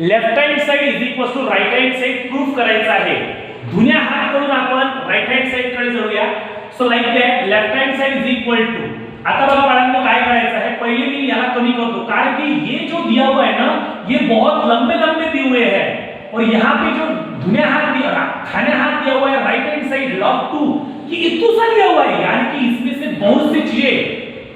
Left hand side is equal to right hand side proof करायचं आहे. दोन्ही हात करून आपण राईट हँड साइड कडे जाऊया. So like that left hand side is equal to. आता बघा बाळांनो काय करायचं आहे, पहिले मी याला कमी करतो कारण कि ये जो दिया हुआ है ना ये बहुत लंबे लंबे दिए हुए हैं और यहाँ पे जो धुने हाथ दिया खाने हाथ दिया हुआ है राइट हैंड साइड log 2 ये इतना सा दिया हुआ है, यानी कि इसमें से बहुत सी चीजें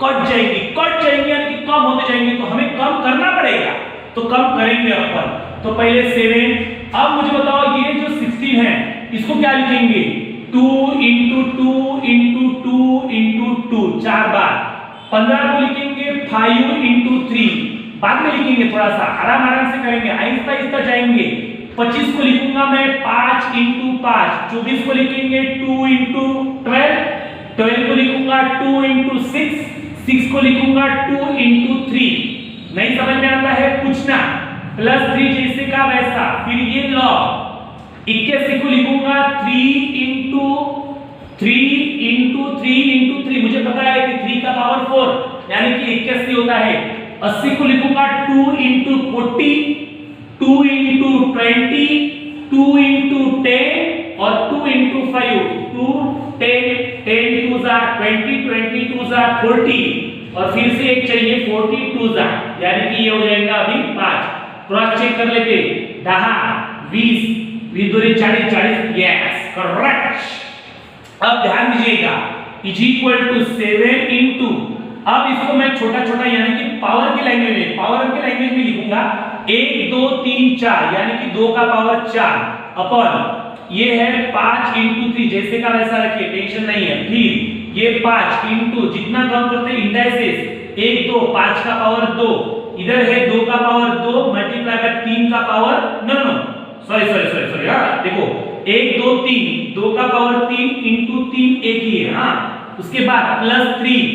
कट जाएंगी यानी कि कम होते जाएंगे. तो हमें कम करना पड़ेगा, तो कम करेंगे अपन. तो पहले 7. अब मुझे बताओ ये जो 16 है इसको क्या लिखेंगे, 2 into 2 into 2 into 2 4 बार. 15 को लिखेंगे 5 into 3, बाद में लिखेंगे, थोड़ा सा आराम से करेंगे, आहिस्ता आहिस्ता जाएंगे. 25 को लिखूंगा मैं 5 into 5. 24 को लिखेंगे 2 into 12. 12 को लिखूंगा 2 into 6. 6 को लिखूंगा 2 into 3. नहीं समझ में आता है पूछना. +3 जैसे का वैसा. फिर ये लॉग 81 को लिखूंगा 3 into 3. मुझे पता है कि 3 का पावर 4 यानी कि 81 होता है. 80 को लिखूंगा 2 into 40, 2 into 20, 2 into 10 और 2 into 5. 2 10 10 2 जा 20 20 2 जा 40 और फिर से एक चाहिए 40 2 जा, यानी कि ये हो जाएगा अभी 5. क्रॉस चेक कर लेते. 10 20 20 40 40. Yes correct. अब ध्यान दीजिएगा इज इक्वल टू 7 into. अब इसको मैं छोटा छोटा यानी कि पावर की लैंग्वेज में लिखूंगा 1 2 3 4 यानी कि 2 का पावर 4 अपन ये है 5 into 3 जैसे का वैसा रखिए, टेंशन नहीं है. फिर ये 5 into जितना कम करते हैं इंडाइसेस 1 2 5 का पावर 2, इधर है 2 का पावर 2 मल्टीप्लाई बाय 3 का पावर नो सॉरी हां देखो 1 2 3 2 का पावर 3 into 3 एक ही है. हां उसके बाद +3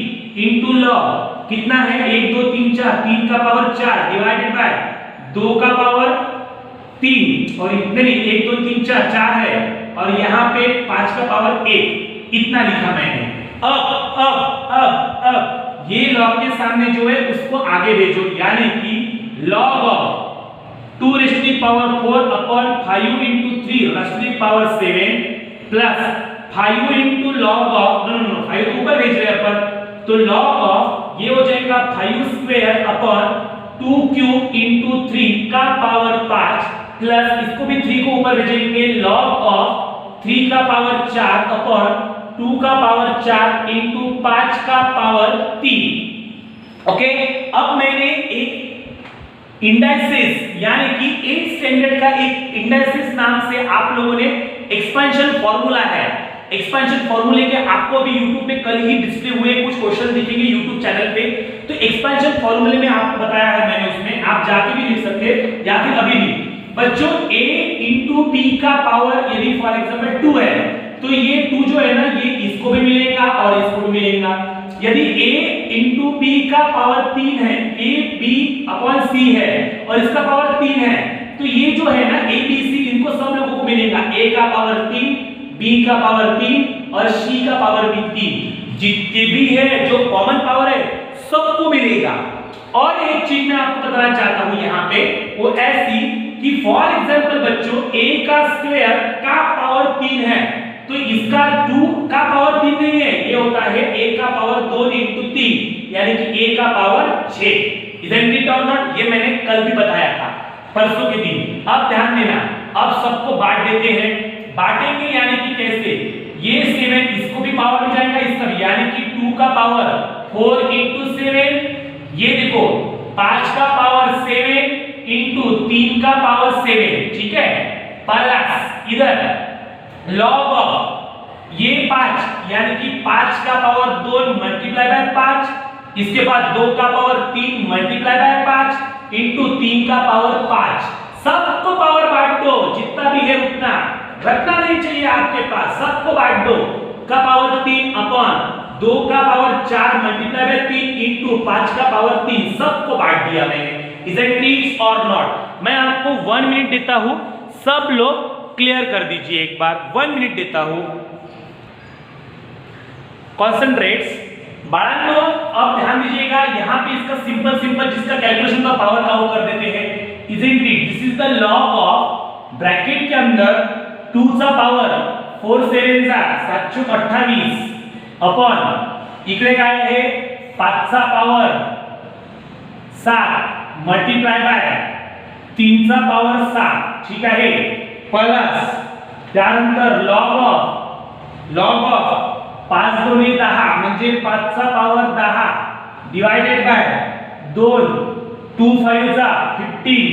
into log कितना है 1 2 3 4 3 का पावर 4 डिवाइडेड बाय 2 का पावर 3 और इतने नहीं 1 2 3 4 4 है और यहाँ पे 5 का पावर 1 इतना लिखा मैंने. अब ये log के सामने जो है उसको आगे भेजो, यानी कि log of 2 raised to the power 4 upon 5 into 3 raised to the power 7 plus 5 into log of no 5 को ऊपर भेज रहे अपन, तो log of ये हो जाएगा 5 स्क्वायर अपॉन 2 क्यूब into 3 का पावर 5 प्लस इसको भी 3 को ऊपर भेजेंगे log of 3 का पावर 4 अपॉन 2 का पावर 4 into 5 का पावर 3. ओके. अब मैंने एक इंडाइसेस यानी कि 8 स्टैंडर्ड का एक इंडाइसेस नाम से आप लोगों ने एक्सपेंशन फार्मूला है. एक्सपेंशन फार्मूले के आपको भी YouTube पे कल ही डिस्प्ले हुए कुछ क्वेश्चन दिखेंगे YouTube चैनल पे. तो एक्सपेंशन फार्मूले में आपको बताया है मैंने, उसमें आप जाके भी लिख सकते हैं या फिर अभी भी. बच्चों a into b का पावर यदि फॉर एग्जांपल 2 है तो ये 2 जो है ना ये इसको भी मिलेगा और इसको भी मिलेगा. यदि a into b का पावर 3 है, a b upon c है और इसका पावर 3 है, तो ये जो है ना a b c इनको सब लोगों को मिलेगा. a का पावर 3, b का पावर 3 और c का पावर भी 3. जितने भी है जो कॉमन पावर है सबको मिलेगा. और एक चीज मैं आपको बताना चाहता हूं यहाँ पे वो ऐसी कि फॉर एग्जांपल बच्चों a का स्क्वायर का पावर 3 है तो इसका 2 का पावर 3 नहीं है, ये होता है a का पावर 2 into 3 यानी कि a का power 6. Isn't it or not? ये मैंने कल भी बताया था परसों के दिन. अब ध्यान देना, अब सबको बांट देते हैं. बांटेंगे यानी कि कैसे, ये 7 इसको भी पावर मिल जाएगा इसका भी, यानी कि 2 का पावर 4 into 7. ये देखो 5 का पावर 7 into 3 का पावर 7. ठीक है. प्लस इधर log of ये 5 यानी कि 5 का पावर 2 मल्टीप्लाई बाय 5, इसके बाद 2 का पावर 3 मल्टीप्लाई बाय 5 into 3 का पावर 5. सबको पावर बांट दो, जितना भी है उतना रखना नहीं चाहिए आपके पास, सबको बांट दो. का पावर 3 अपॉन 2 का पावर 4 मल्टीप्लाई बाय 3 into 5 का पावर 3 सबको बांट दिया मैंने. Isn't it or not? मैं आपको 1 मिनट देता हूं, सब लोग क्लियर कर दीजिए एक बार. 1 मिनट देता हूं. कॉन्सेंट्रेट्स बाळांनो, अब ध्यान दीजिएगा यहाँ पे इसका सिंपल जिसका कैलकुलेशन का पावर का वो कर देते हैं. Isn't it, this is the log of bracket के अंदर 2 चा पावर 4 7 चा 728 अपॉन इकडे काय आहे 5 चा पावर 7 मल्टीप्लाय बाय 3 चा पावर 7, ठीक आहे, प्लस त्यानंतर लॉग ऑफ 5 दोन्ही 10 म्हणजे 5 चा पावर 10 डिवाइडेड बाय 2 2 5 चा 15,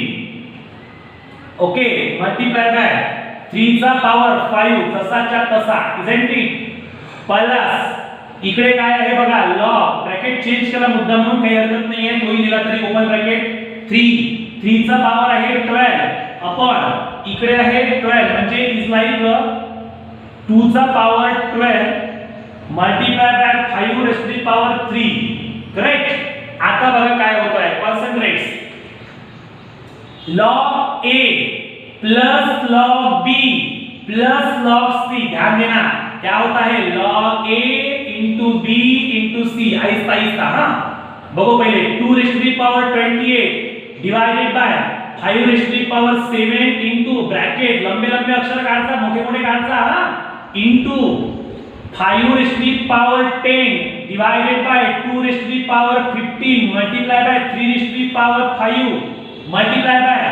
ओके, मल्टीप्लाय बाय 3 चा पावर 5 तसाच्या तसा, इजंट इट, प्लस इकडे काय आहे बघा लॉग, ब्रॅकेट चेंज केला मुद्दा म्हणून काही हरकत नाहीये, तोही दिला तरी ओपन ब्रॅकेट 3 चा पावर आहे 12 अपॉन इकडे आहे 12 म्हणजे इज लाइक 2 चा power 12 multiply by 5 raise to the power 3, correct. आता बघा काय होत आहे, concentrates, log a plus log b plus log c, ध्यान देना क्या होता है log a into b into c, आहिस्ता आहिस्ता, हाँ बघो पहले 2 raise to the power 28 divided by 5 raise to the power 7 into bracket लंबे लंबे अक्षर काढता मोठे मोठे काढता, हाँ, into 5 raise to the power 10 divided by 2 raise to the power 15 multiply by 3 raise to the power 5 multiply by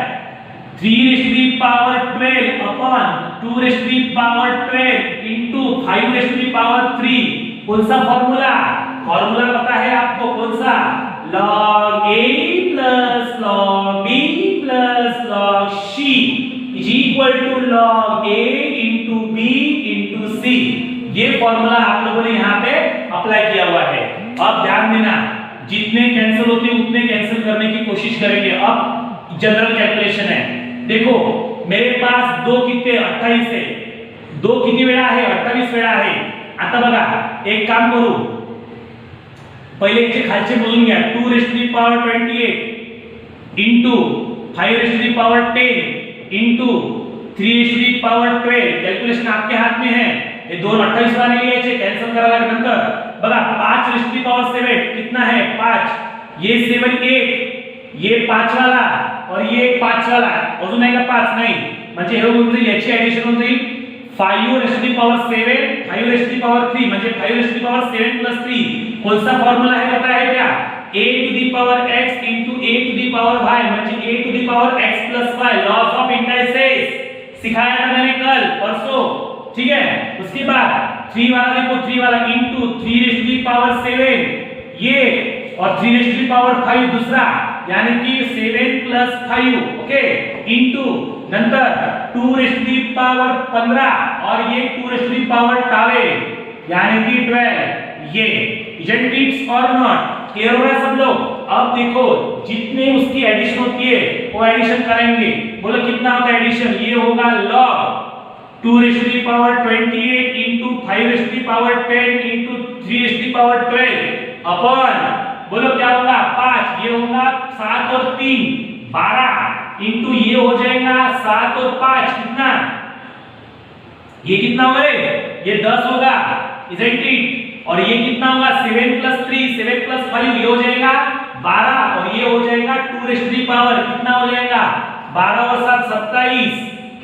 3 raise to the power 12 upon 2 raise to the power 12 into 5 raise to the power 3, कौन सा formula पता है आपको, कौन सा, log a plus log b plus log c is equal to log a into b into c, ये formula आप लोगों ने यहाँ पे अप्लाई किया हुआ है। अब ध्यान देना, जितने कैंसिल होते हैं उतने कैंसिल करने की कोशिश करेंगे। अब जनरल कैलकुलेशन है, देखो मेरे पास 2 कितने 28 है, 2 किती वेळा आहे 28 वेळा आहे। आता बघा एक काम करू, पहिले याचे खालचे मोजून घ्या, 2 raise to the power 28 into 5 raise to the power 10 into 3 raise to the power 12, calculation आपके हाथ में है, ये दोन 28 वाले लिहायचे, कैंसिल करायला नंतर बघा 5 रेज टू द पावर 7 कितना है 5, ये 7 1, ये 5 वाला और ये 5 वाला, अजून आहे का 5 नाही, म्हणजे हे होऊन जाईल, याची ऍडिशन होऊन जाईल 5 raise to the power 7 5 raise to the power 3 म्हणजे 5 raise to the power 7 plus 3, कौन सा फॉर्मूला है पता है क्या, a to the power x into a to the power y म्हणजे a to the power x plus y, laws of indices सिखाया था मैंने कल परसों, ठीक है। उसके बाद 3 वाला देखो, 3 वाला into 3 raise to the power 7 ये और 3 रेज टू द पावर 5 दूसरा, यानी कि 7 प्लस 5, ओके, into नंतर 2 रेज टू द पावर 15 और ये 2 रेज टू द पावर 12 यानी कि 12, ये इजंट इट और नॉट, क्लियर हो रहा है सब लोग। अब देखो जितने उसकी एडिशन होती है वो एडिशन करेंगे, बोलो कितना होता है एडिशन, ये होगा log 2 raise to the power 28 into 5 raise to the power 10 into 3 raise to the power 12 upon, बोलो क्या होगा 5, ये होगा 7 और 3 12 इंटू ये हो जाएगा 7 और 5 कितना, ये कितना होगा, ये 10 होगा, इजंट इट, और ये कितना होगा 7 प्लस 3 7 प्लस 5 ये हो जाएगा 12 और ये हो जाएगा 2 रेज टू द पावर कितना हो जाएगा 12 और 7 27,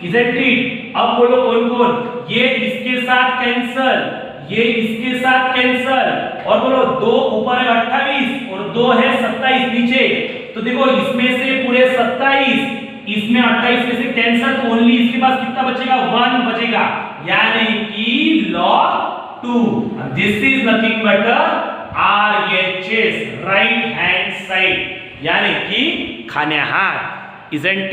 इजंट इट। अब बोलो कौन कौन, ये इसके साथ कैंसल, ये इसके साथ कैंसल, और बोलो 2 ऊपर है 28 और 2 है 27 नीचे, तो देखो इसमें से पूरे 27, इसमें 28 में से कैंसल, तो ओनली इसके पास कितना बचेगा 1 बचेगा, यानी कि log 2, this is nothing but RHS, right hand side, यानी कि खाने हाथ, isn't